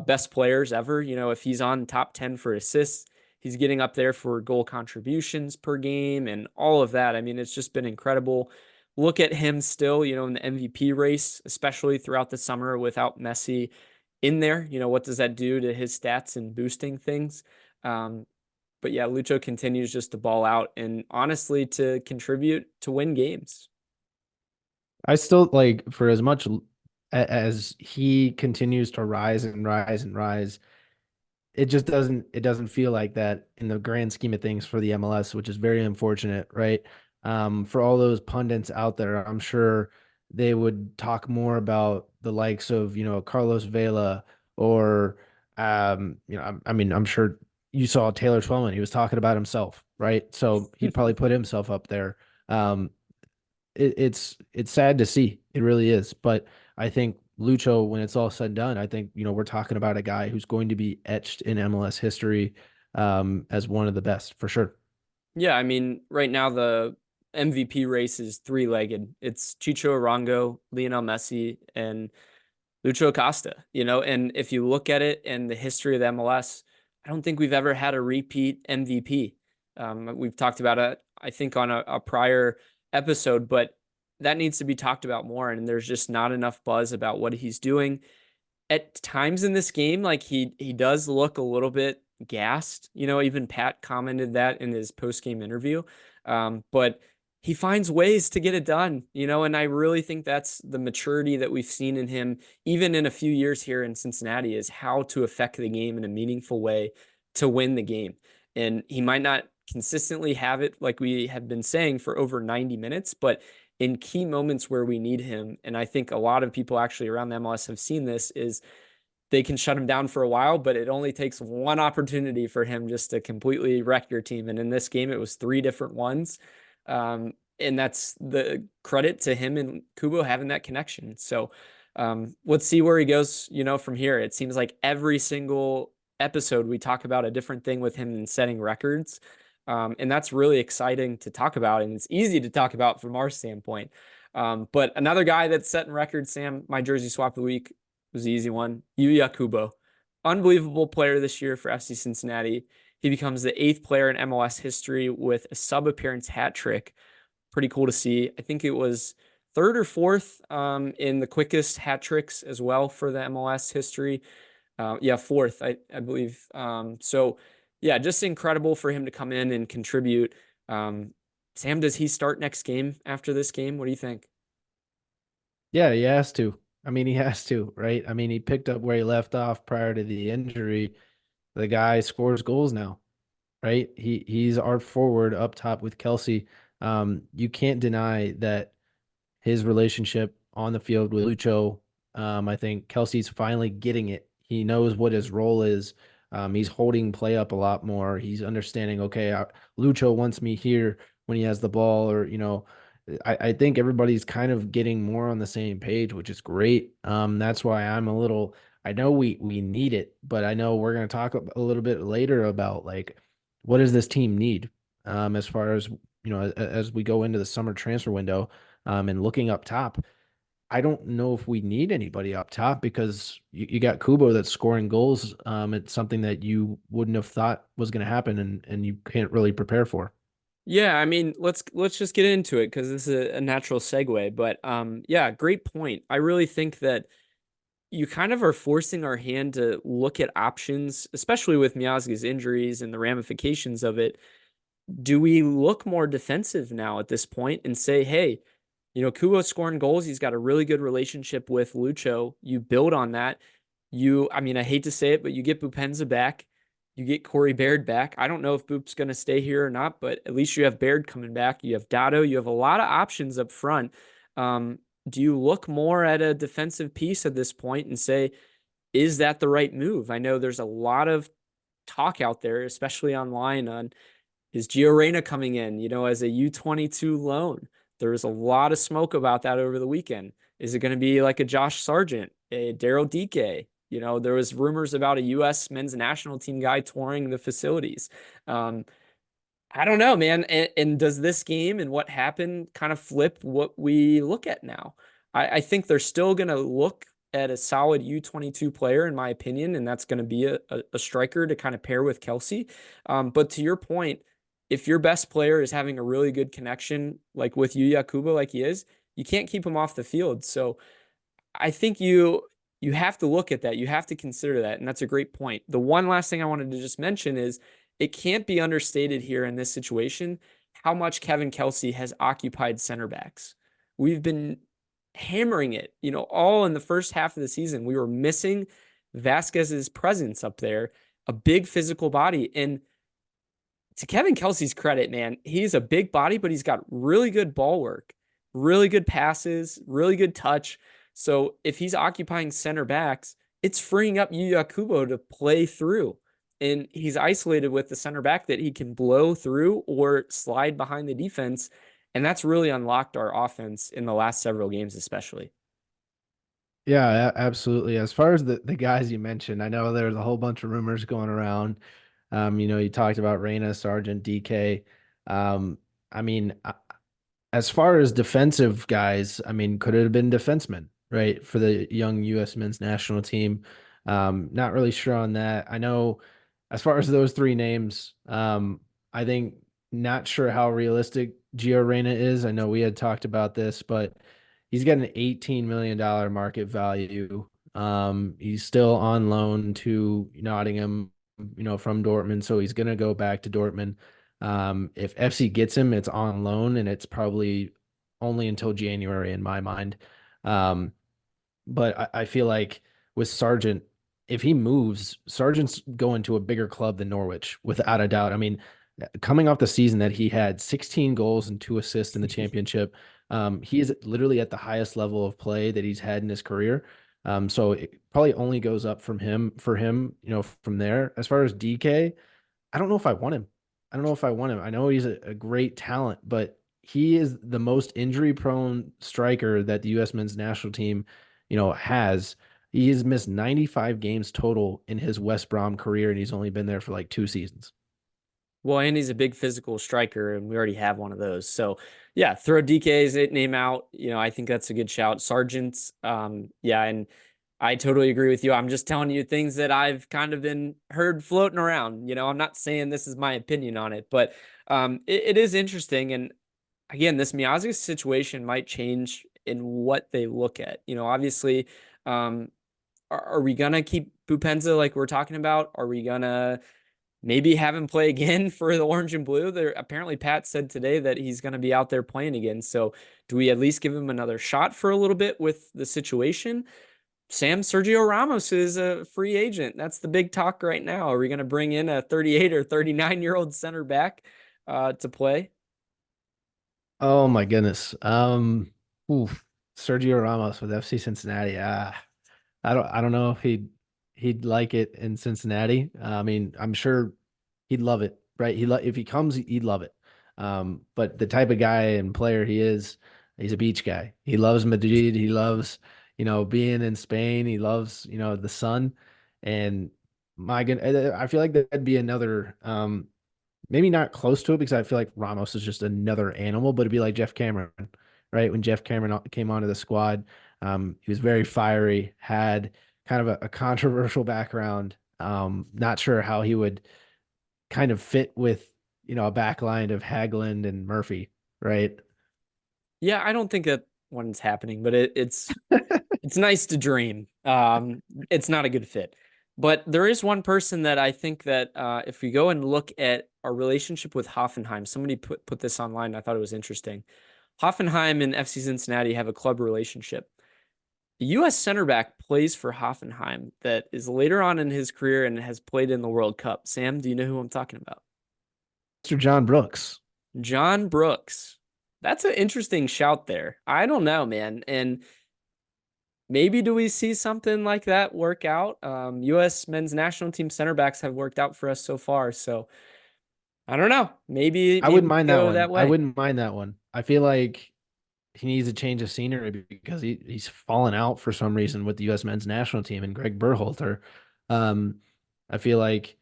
best players ever. If he's on top 10 for assists, he's getting up there for goal contributions per game and all of that. I mean, it's just been incredible. Look at him still, in the MVP race, especially throughout the summer without Messi in there. What does that do to his stats and boosting things? But yeah, Lucho continues just to ball out and honestly to contribute to win games. I still like for as much as he continues to rise and rise and rise, it doesn't feel like that in the grand scheme of things for the MLS, which is very unfortunate, right? For all those pundits out there, I'm sure they would talk more about the likes of, Carlos Vela or I mean, I'm sure you saw Taylor Twellman. He was talking about himself, right? So he'd probably put himself up there. Um, it's sad to see. It really is. But I think Lucho, when it's all said and done, I think we're talking about a guy who's going to be etched in MLS history as one of the best for sure. Yeah, I mean, right now the MVP race is three-legged. It's Chicho Arango, Lionel Messi, and Lucho Acosta, and if you look at it in the history of the MLS, I don't think we've ever had a repeat MVP. We've talked about it, I think, on a prior episode, but that needs to be talked about more. And there's just not enough buzz about what he's doing. At times in this game, like he does look a little bit gassed. Even Pat commented that in his post-game interview. But he finds ways to get it done, and I really think that's the maturity that we've seen in him, even in a few years here in Cincinnati, is how to affect the game in a meaningful way to win the game. And he might not consistently have it, like we have been saying, for over 90 minutes, but in key moments where we need him, and I think a lot of people actually around the MLS have seen this, is they can shut him down for a while, but it only takes one opportunity for him just to completely wreck your team. And in this game, it was three different ones. And that's the credit to him and Kubo having that connection. So let's see where he goes, from here. It seems like every single episode we talk about a different thing with him and setting records. And that's really exciting to talk about. And it's easy to talk about from our standpoint. But another guy that's setting records, Sam, my jersey swap of the week was the easy one. Yuya Kubo. Unbelievable player this year for FC Cincinnati. He becomes the 8th player in MLS history with a sub-appearance hat trick. Pretty cool to see. I think it was 3rd or 4th in the quickest hat tricks as well for the MLS history. Yeah, 4th, I believe. So, yeah, just incredible for him to come in and contribute. Sam, does he start next game after this game? What do you think? Yeah, he has to. I mean, he has to, right? I mean, he picked up where he left off prior to the injury. The guy scores goals now, right? He's our forward up top with Kelsey. You can't deny that his relationship on the field with Lucho. I think Kelsey's finally getting it. He knows what his role is. He's holding play up a lot more. He's understanding, okay, Lucho wants me here when he has the ball, or, I think everybody's kind of getting more on the same page, which is great. That's why I'm a little, I know we need it, but I know we're going to talk a little bit later about like, what does this team need? As far as, as we go into the summer transfer window, and looking up top, I don't know if we need anybody up top because you got Kubo that's scoring goals. It's something that you wouldn't have thought was going to happen, and you can't really prepare for. Yeah, I mean, let's just get into it because this is a natural segue. But yeah, great point. I really think that you kind of are forcing our hand to look at options, especially with Miazga's injuries and the ramifications of it. Do we look more defensive now at this point and say, hey, Kubo's scoring goals. He's got a really good relationship with Lucho. You build on that. I mean, I hate to say it, but you get Bupenza back. You get Corey Baird back. I don't know if Boop's going to stay here or not, but at least you have Baird coming back. You have Dotto. You have a lot of options up front. Do you look more at a defensive piece at this point and say, is that the right move? I know there's a lot of talk out there, especially online, on is Gio Reyna coming in, as a U22 loan. There was a lot of smoke about that over the weekend. Is it going to be like a Josh Sargent, a Daryl Dike? There was rumors about a U.S. men's national team guy touring the facilities. I don't know, man. And does this game and what happened kind of flip what we look at now? I think they're still going to look at a solid U22 player, in my opinion, and that's going to be a striker to kind of pair with Kelsey. But to your point, if your best player is having a really good connection, like with Yuya Kubo, like he is, you can't keep him off the field. So I think you have to look at that. You have to consider that. And that's a great point. The one last thing I wanted to just mention is it can't be understated here in this situation how much Kevin Kelsey has occupied center backs. We've been hammering it, all in the first half of the season. We were missing Vasquez's presence up there, a big physical body. And to Kevin Kelsey's credit, man, he's a big body, but he's got really good ball work, really good passes, really good touch. So if he's occupying center backs, it's freeing up Yuya Kubo to play through. And he's isolated with the center back that he can blow through or slide behind the defense. And that's really unlocked our offense in the last several games, especially. Yeah, absolutely. As far as the guys you mentioned, I know there's a whole bunch of rumors going around. You talked about Reyna, Sargent, DK. I mean, as far as defensive guys, I mean, could it have been defensemen, right, for the young U.S. men's national team? Not really sure on that. I know as far as those three names, I think not sure how realistic Gio Reyna is. I know we had talked about this, but he's got an $18 million market value. He's still on loan to Nottingham, from Dortmund, so he's going to go back to Dortmund. If FC gets him, it's on loan, and it's probably only until January in my mind. Um, but I feel like with Sargent, if he moves, Sargent's going to a bigger club than Norwich, without a doubt. I mean, coming off the season that he had 16 goals and 2 assists in the championship, he is literally at the highest level of play that he's had in his career. So it probably only goes up from him for him, from there. As far as DK, I don't know if I want him. I don't know if I want him. I know he's a great talent, but he is the most injury prone striker that the U.S. men's national team, has. He has missed 95 games total in his West Brom career, and he's only been there for like 2 seasons. Well, and he's a big physical striker, and we already have one of those. So, yeah, throw DK's name out. I think that's a good shout. Sargent's, yeah, and I totally agree with you. I'm just telling you things that I've kind of been heard floating around. I'm not saying this is my opinion on it, but it is interesting. And again, this Miazga situation might change in what they look at. Obviously, are we gonna keep Bupenza like we're talking about? Are we gonna maybe have him play again for the orange and blue? There apparently Pat said today that he's going to be out there playing again. So do we at least give him another shot for a little bit with the situation? Sergio Ramos is a free agent. That's the big talk right now. Are we going to bring in a 38 or 39-year-old center back to play? Oh my goodness. Oof, Sergio Ramos with FC Cincinnati. I don't know if he'd like it in Cincinnati. I mean, I'm sure he'd love it, right? If he comes, he'd love it. But the type of guy and player he is, he's a beach guy. He loves Madrid. He loves, being in Spain. He loves, the sun. And my goodness, I feel like that'd be another, maybe not close to it, because I feel like Ramos is just another animal, but it'd be like Jeff Cameron, right? When Jeff Cameron came onto the squad, he was very fiery, had kind of a controversial background. Not sure how he would kind of fit with, a backline of Hagland and Murphy, right? Yeah, I don't think that one's happening, but it's it's nice to dream. It's not a good fit. But there is one person that I think that if we go and look at our relationship with Hoffenheim, somebody put this online. I thought it was interesting. Hoffenheim and FC Cincinnati have a club relationship. The U.S. center back plays for Hoffenheim that is later on in his career and has played in the World Cup. Sam, do you know who I'm talking about? Mr. John Brooks. John Brooks. That's an interesting shout there. I don't know, man. And maybe do we see something like that work out? U.S. men's national team center backs have worked out for us so far. So I don't know. Maybe I wouldn't we mind that go one. that I way. wouldn't mind that one. I feel like he needs a change of scenery because he's fallen out for some reason with the U.S. men's national team and Greg Berhalter. Um, I feel like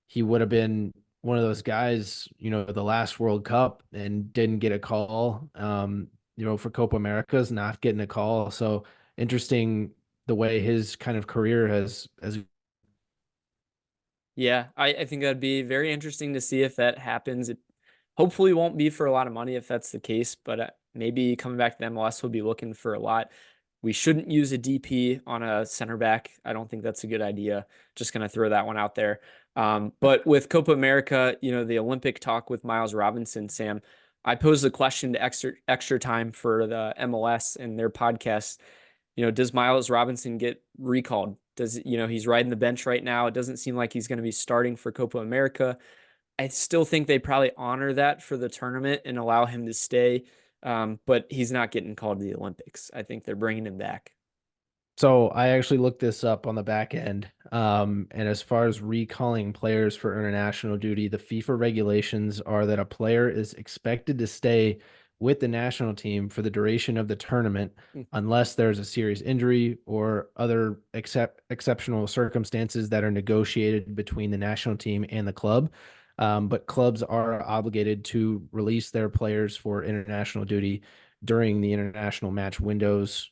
he would have been one of those guys, the last World Cup and didn't get a call. For Copa Americas, not getting a call. So interesting the way his kind of career has. Yeah, I think that'd be very interesting to see if that happens. It hopefully won't be for a lot of money if that's the case, but maybe coming back to MLS will be looking for a lot. We shouldn't use a DP on a center back. I don't think that's a good idea. Just going to throw that one out there. But with Copa America, the Olympic talk with Miles Robinson, Sam, I posed the question to extra time for the MLS and their podcast. Does Miles Robinson get recalled? He's riding the bench right now. It doesn't seem like he's going to be starting for Copa America. I still think they probably honor that for the tournament and allow him to stay. But he's not getting called to the Olympics. I think they're bringing him back. So I actually looked this up on the back end. And as far as recalling players for international duty, the FIFA regulations are that a player is expected to stay with the national team for the duration of the tournament, unless there's a serious injury or other exceptional circumstances that are negotiated between the national team and the club. but clubs are obligated to release their players for international duty during the international match windows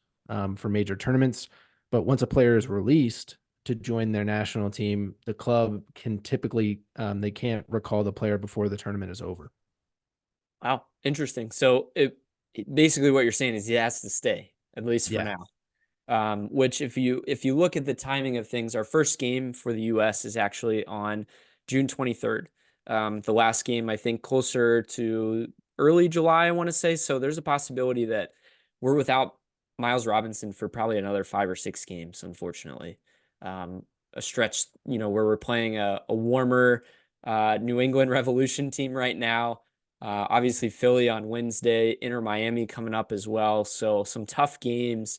for major tournaments. But once a player is released to join their national team, the club can typically they can't recall the player before the tournament is over. Wow, interesting. So basically what you're saying is he has to stay, at least for Yeah. now. Which if you look at the timing of things, our first game for the US is actually on June 23rd. The last game, I think, closer to early July, I want to say. So there's a possibility that we're without Miles Robinson for probably another 5 or 6 games, unfortunately. A stretch, where we're playing a warmer New England Revolution team right now. Obviously, Philly on Wednesday, Inter Miami coming up as well. So some tough games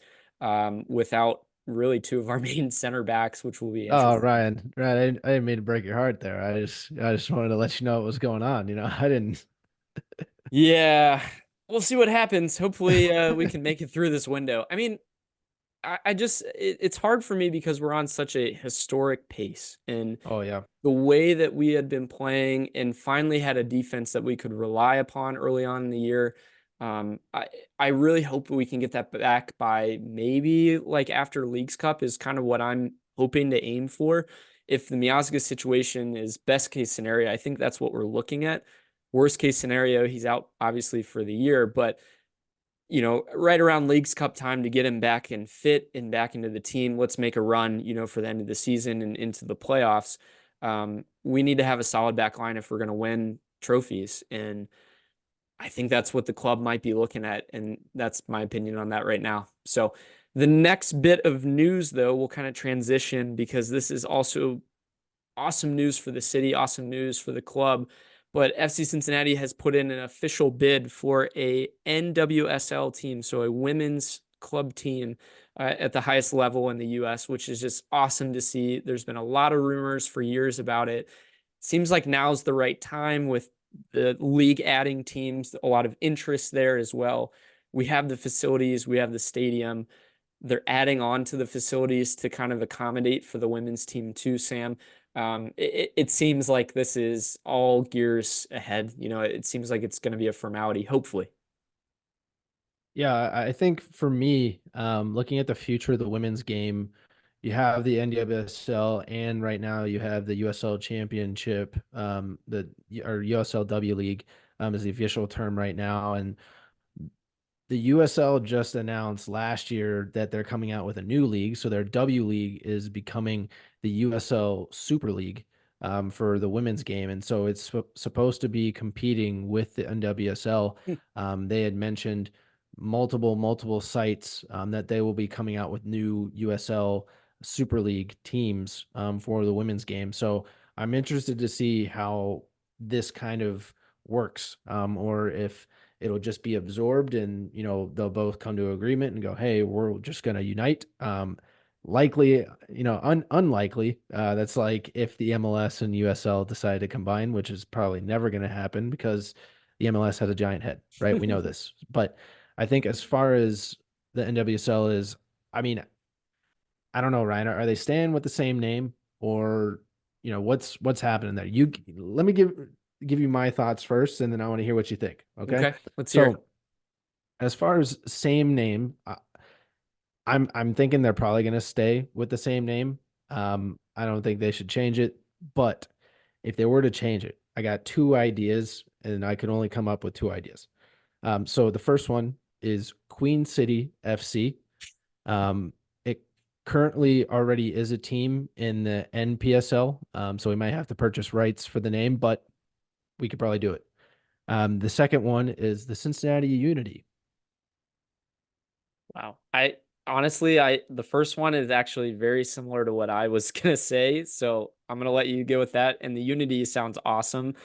without really two of our main center backs, which will be Oh, interesting. Ryan, I didn't mean to break your heart there. I just wanted to let you know what was going on. I didn't. Yeah, we'll see what happens. Hopefully, we can make it through this window. I mean, I just it's hard for me because we're on such a historic pace, and Oh yeah. the way that we had been playing and finally had a defense that we could rely upon early on in the year. I really hope we can get that back by maybe like after Leagues Cup is kind of what I'm hoping to aim for. If the Miazga situation is best case scenario, I think that's what we're looking at. Worst case scenario, he's out obviously for the year, but right around Leagues Cup time to get him back and fit and back into the team. Let's make a run, for the end of the season and into the playoffs. We need to have a solid back line if we're going to win trophies. And I think that's what the club might be looking at. And that's my opinion on that right now. So the next bit of news, though, will kind of transition because this is also awesome news for the city, awesome news for the club. But FC Cincinnati has put in an official bid for a NWSL team, so a women's club team at the highest level in the U.S., which is just awesome to see. There's been a lot of rumors for years about it. Seems like now's the right time with the league adding teams, a lot of interest there as well. We have the facilities, we have the stadium. They're adding on to the facilities to kind of accommodate for the women's team too, Sam. It seems like this is all gears ahead. It seems like it's going to be a formality, hopefully. Yeah, I think for me, looking at the future of the women's game, you have the NWSL, and right now you have the USL Championship, or USLW League, is the official term right now, and the USL just announced last year that they're coming out with a new league. So their W League is becoming the USL Super League for the women's game. And so it's supposed to be competing with the NWSL. They had mentioned multiple sites that they will be coming out with new USL Super League teams for the women's game. So I'm interested to see how this kind of works, or if it'll just be absorbed and they'll both come to agreement and go, hey, we're just going to unite. Likely, unlikely, that's like if the MLS and USL decide to combine, which is probably never going to happen because the MLS has a giant head, right? We know this. But I think as far as the NWSL is, I mean, I don't know, Ryan, are they staying with the same name, or what's happening there? You let me give you my thoughts first, and then I want to hear what you think. Okay. Okay, let's hear it. So as far as same name, I'm thinking they're probably going to stay with the same name. I don't think they should change it, but if they were to change it, I got two ideas, and I could only come up with two ideas. So the first one is Queen City FC. It currently already is a team in the NPSL, so we might have to purchase rights for the name, but we could probably do it. The second one is the Cincinnati Unity. Wow. I honestly, the first one is actually very similar to what I was gonna say, so I'm gonna let you go with that. And the Unity sounds awesome.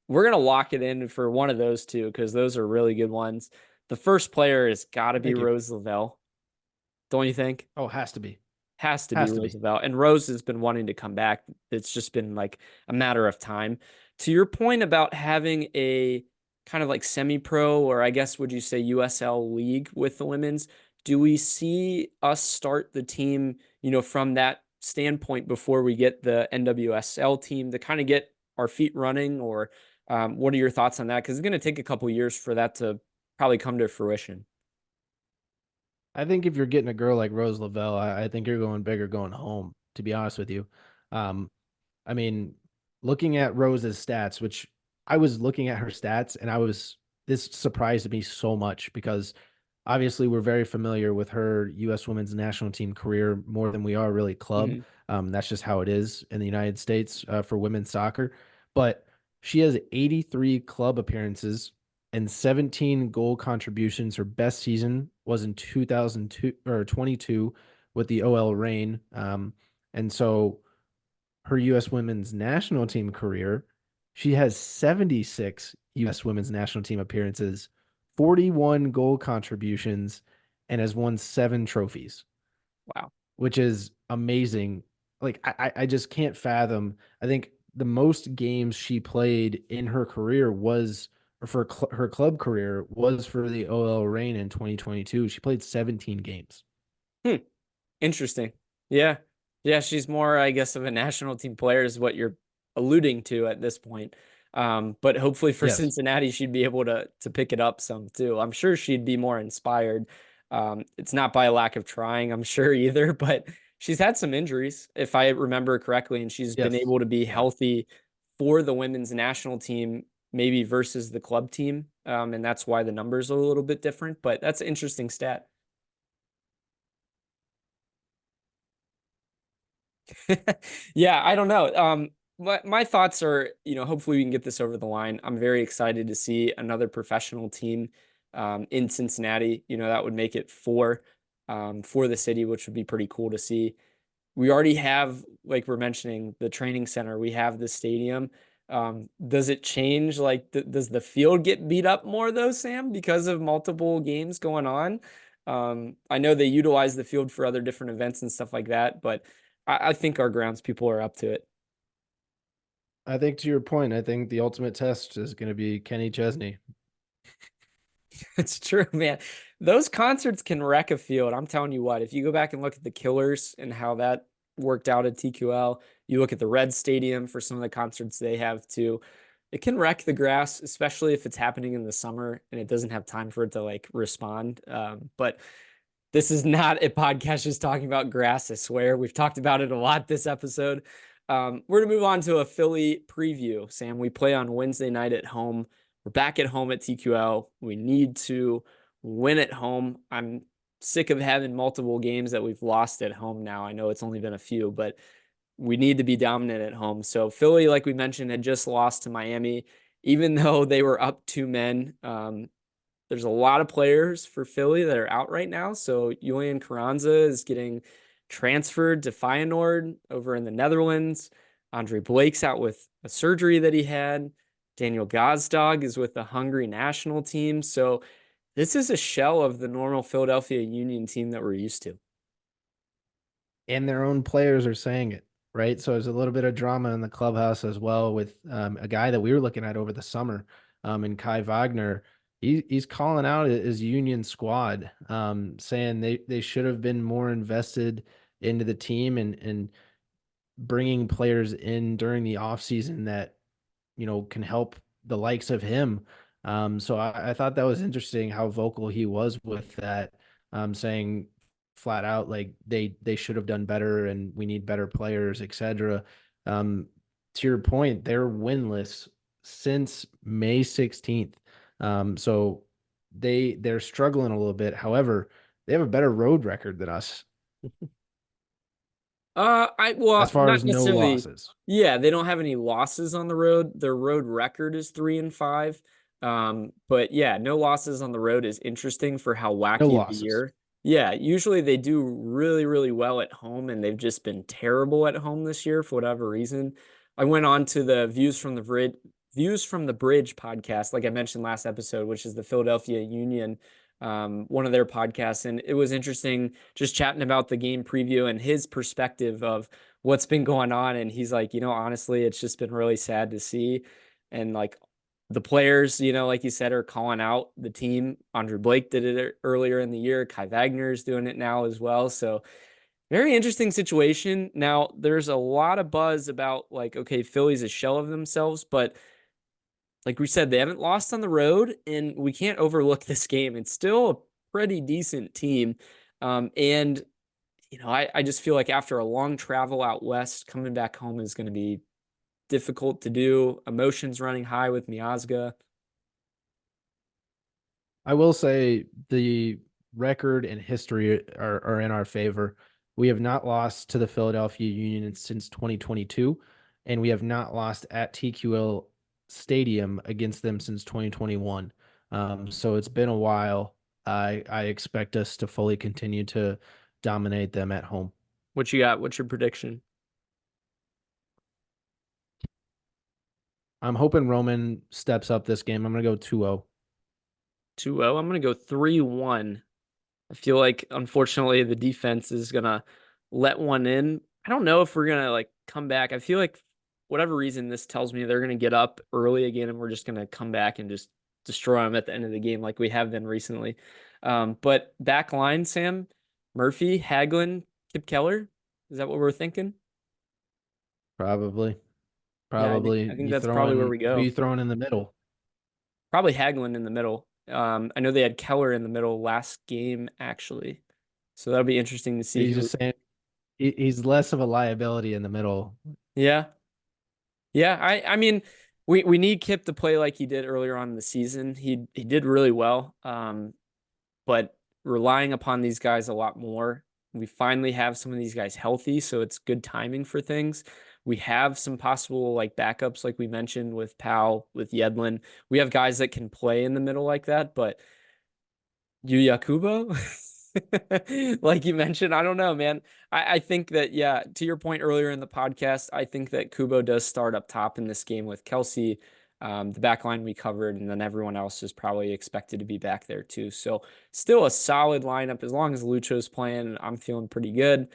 We're gonna lock it in for one of those two because those are really good ones. The first player has got to be Thank you. Rose Lavelle, don't you think? Oh, has to be. Has to be Has to be. Roosevelt. And Rose has been wanting to come back. It's just been like a matter of time. To your point about having a kind of like semi-pro, or I guess would you say USL league with the women's, do we see us start the team, from that standpoint before we get the NWSL team to kind of get our feet running, or what are your thoughts on that? Because it's going to take a couple years for that to probably come to fruition. I think if you're getting a girl like Rose Lavelle, I think you're going big or going home, to be honest with you. Um, I mean, looking at Rose's stats, which I was looking at her stats and this surprised me so much because obviously we're very familiar with her U.S. women's national team career more than we are really club. Mhm. That's just how it is in the United States for women's soccer. But she has 83 club appearances and 17 goal contributions. Her best season was in 2002 or 22 with the OL Reign. And so her U.S. women's national team career, she has 76 U.S. women's national team appearances, 41 goal contributions, and has won 7 trophies, Wow. which is amazing. Like I just can't fathom. I think the most games she played in her career was or for her club career was for the OL Reign in 2022. She played 17 games. Hmm. Interesting. Yeah. Yeah, she's more, I guess, of a national team player is what you're alluding to at this point. But hopefully for Yes. Cincinnati, she'd be able to pick it up some too. I'm sure she'd be more inspired. It's not by a lack of trying, I'm sure either, but she's had some injuries, if I remember correctly, and she's been Yes. able to be Yeah. healthy for the women's national team, maybe versus the club team. And that's why the numbers are a little bit different, but that's an interesting stat. Yeah, I don't know. My thoughts are, hopefully we can get this over the line. I'm very excited to see another professional team in Cincinnati. That would make it four for the city, which would be pretty cool to see. We already have, like we're mentioning, the training center. We have the stadium. Does it change? Like, does the field get beat up more though, Sam, because of multiple games going on? I know they utilize the field for other different events and stuff like that, but I think our grounds people are up to it. I think to your point, I think the ultimate test is going to be Kenny Chesney. It's true, man. Those concerts can wreck a field. I'm telling you what, if you go back and look at the Killers and how that worked out at TQL, you look at the Red Stadium for some of the concerts they have too, it can wreck the grass, especially if it's happening in the summer and it doesn't have time for it to like respond. But this is not a podcast just talking about grass, I swear. We've talked about it a lot this episode. We're going to move on to a Philly preview, Sam. We play on Wednesday night at home. We're back at home at TQL. We need to win at home. I'm sick of having multiple games that we've lost at home now. I know it's only been a few, but we need to be dominant at home. So Philly, like we mentioned, had just lost to Miami, even though they were up 2 men. There's a lot of players for Philly that are out right now. So Julian Carranza is getting transferred to Feyenoord over in the Netherlands. Andre Blake's out with a surgery that he had. Daniel Gazdag is with the Hungary national team. So this is a shell of the normal Philadelphia Union team that we're used to. And their own players are saying it, right? So there's a little bit of drama in the clubhouse as well with a guy that we were looking at over the summer, and Kai Wagner. He's calling out his Union squad, saying they should have been more invested into the team and bringing players in during the offseason that can help the likes of him. So I thought that was interesting how vocal he was with that, saying flat out like they should have done better and we need better players, etc. Um, to your point, they're winless since May 16th. So they're struggling a little bit. However, they have a better road record than us Well, as far not as no necessarily. losses. Yeah, they don't have any losses on the road. Their road record is 3-5. But yeah, no losses on the road is interesting for how No wacky the losses. year. Yeah, usually they do really, really well at home, and they've just been terrible at home this year for whatever reason. I went on to the Views from the Bridge podcast, like I mentioned last episode, which is the Philadelphia Union, one of their podcasts, and it was interesting just chatting about the game preview and his perspective of what's been going on. And he's like, honestly, it's just been really sad to see. And like the players, like you said, are calling out the team. Andre Blake did it earlier in the year. Kai Wagner is doing it now as well. So Very interesting situation. Now, there's a lot of buzz about like, okay, Philly's a shell of themselves, but like we said, they haven't lost on the road, and we can't overlook this game. It's still a pretty decent team. And I just feel like after a long travel out west, coming back home is going to be difficult to do. Emotions running high with Miazga. I will say the record and history are in our favor. We have not lost to the Philadelphia Union since 2022, and we have not lost at TQL Stadium against them since 2021. So it's been a while. I expect us to fully continue to dominate them at home. What you got? What's your prediction? I'm hoping Roman steps up this game. I'm going to go 2-0. 2-0. I'm going to go 3-1. I feel like, unfortunately, the defense is going to let one in. I don't know if we're going to like come back. I feel like whatever reason this tells me they're going to get up early again, and we're just going to come back and just destroy them at the end of the game like we have been recently. But back line, Sam, Murphy, Hagelin, Kip Keller. Is that what we're thinking? Probably. Yeah, Probably. I think that's probably where we Who go. you throwing in the middle? Probably Hagelin in the middle. I know they had Keller in the middle last game, actually. So that'll be interesting to see He's who. just saying he's less of a liability in the middle. Yeah. Yeah. I mean, we need Kip to play like he did earlier on in the season. He did really well. But relying upon these guys a lot more. We finally have some of these guys healthy, so it's good timing for things. We have some possible like backups, like we mentioned with Powell, with Yedlin. We have guys that can play in the middle like that, but Kubo, like you mentioned, I don't know, man. I think that, yeah, to your point earlier in the podcast, I think that Kubo does start up top in this game with Kelsey. The back line we covered, and then everyone else is probably expected to be back there too. So still a solid lineup. As long as Lucho's playing, I'm feeling pretty good.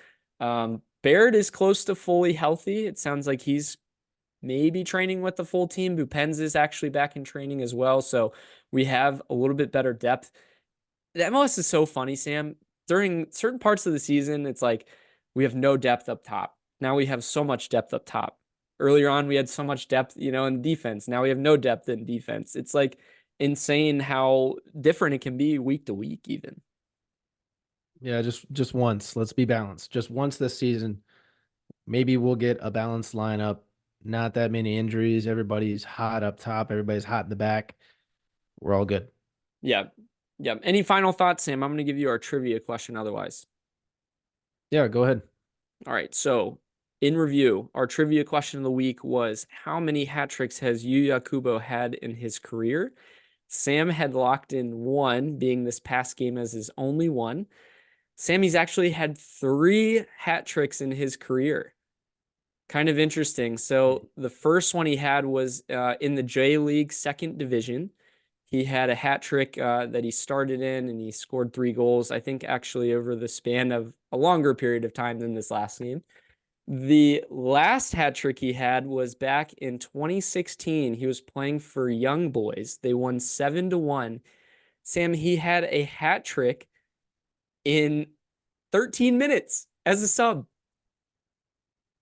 Baird is close to fully healthy. It sounds like he's maybe training with the full team. Bupens is actually back in training as well. So we have a little bit better depth. The MLS is so funny, Sam. During certain parts of the season, it's like we have no depth up top. Now we have so much depth up top. Earlier on, we had so much depth, in defense. Now we have no depth in defense. It's like insane how different it can be week to week, even. Yeah, just once. Let's be balanced. Just once this season, maybe we'll get a balanced lineup. Not that many injuries. Everybody's hot up top. Everybody's hot in the back. We're all good. Yeah. Yeah. Any final thoughts, Sam? I'm going to give you our trivia question otherwise. Yeah, go ahead. All right. So, in review, our trivia question of the week was how many hat tricks has Yuya Kubo had in his career? Sam had locked in one, being this past game as his only one. Sammy's actually had 3 hat tricks in his career. Kind of interesting. So the first one he had was in the J League second division. He had a hat trick that he started in, and he scored 3 goals, I think actually over the span of a longer period of time than this last game. The last hat trick he had was back in 2016. He was playing for Young Boys. They won 7-1. Sam, he had a hat trick in 13 minutes as a sub.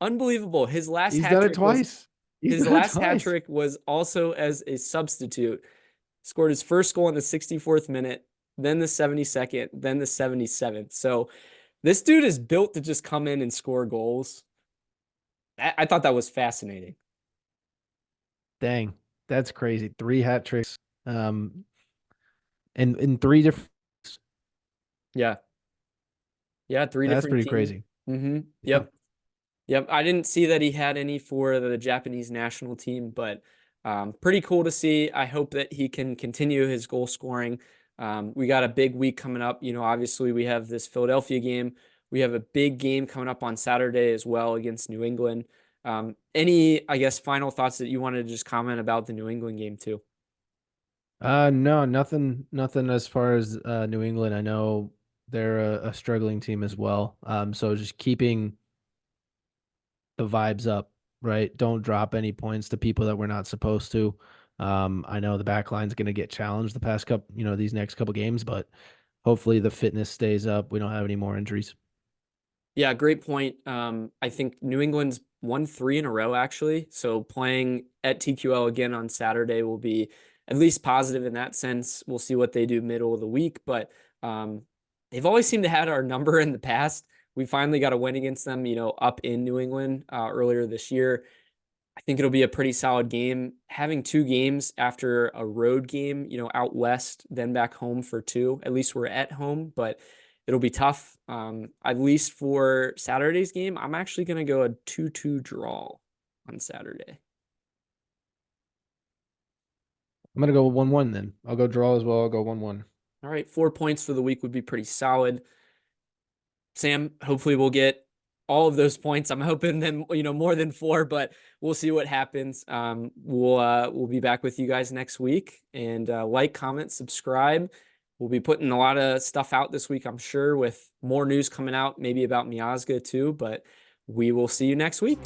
Unbelievable. His last He's hat done it trick was twice. his last hat trick was also as a substitute. Scored his first goal in the 64th minute, then the 72nd, then the 77th. So this dude is built to just come in and score goals. I thought that was fascinating. Dang, that's crazy. 3 hat tricks. And in 3 different. Yeah. Yeah, 3 That's different pretty teams. crazy. Mm-hmm. Yeah. Yep. I didn't see that he had any for the Japanese national team, but pretty cool to see. I hope that he can continue his goal scoring. We got a big week coming up. Obviously we have this Philadelphia game. We have a big game coming up on Saturday as well against New England. Any, I guess, final thoughts that you wanted to just comment about the New England game too? No, nothing as far as New England. I know they're a struggling team as well. So just keeping the vibes up, right? Don't drop any points to people that we're not supposed to. I know the back line's going to get challenged the past couple, these next couple games, but hopefully the fitness stays up. We don't have any more injuries. Yeah, great point. I think New England's won 3 in a row actually. So playing at TQL again on Saturday will be at least positive in that sense. We'll see what they do middle of the week, but um, they've always seemed to have our number in the past. We finally got a win against them, up in New England earlier this year. I think it'll be a pretty solid game. Having 2 games after a road game, out west, then back home for 2. At least we're at home, but it'll be tough. At least for Saturday's game, I'm actually going to go a 2-2 draw on Saturday. I'm gonna go 1-1 then. I'll go draw as well. I'll go 1-1. All right, 4 points for the week would be pretty solid. Sam, hopefully we'll get all of those points. I'm hoping then, more than 4, but we'll see what happens. We'll be back with you guys next week, and like, comment, subscribe. We'll be putting a lot of stuff out this week, I'm sure, with more news coming out, maybe about Miazga too, but we will see you next week.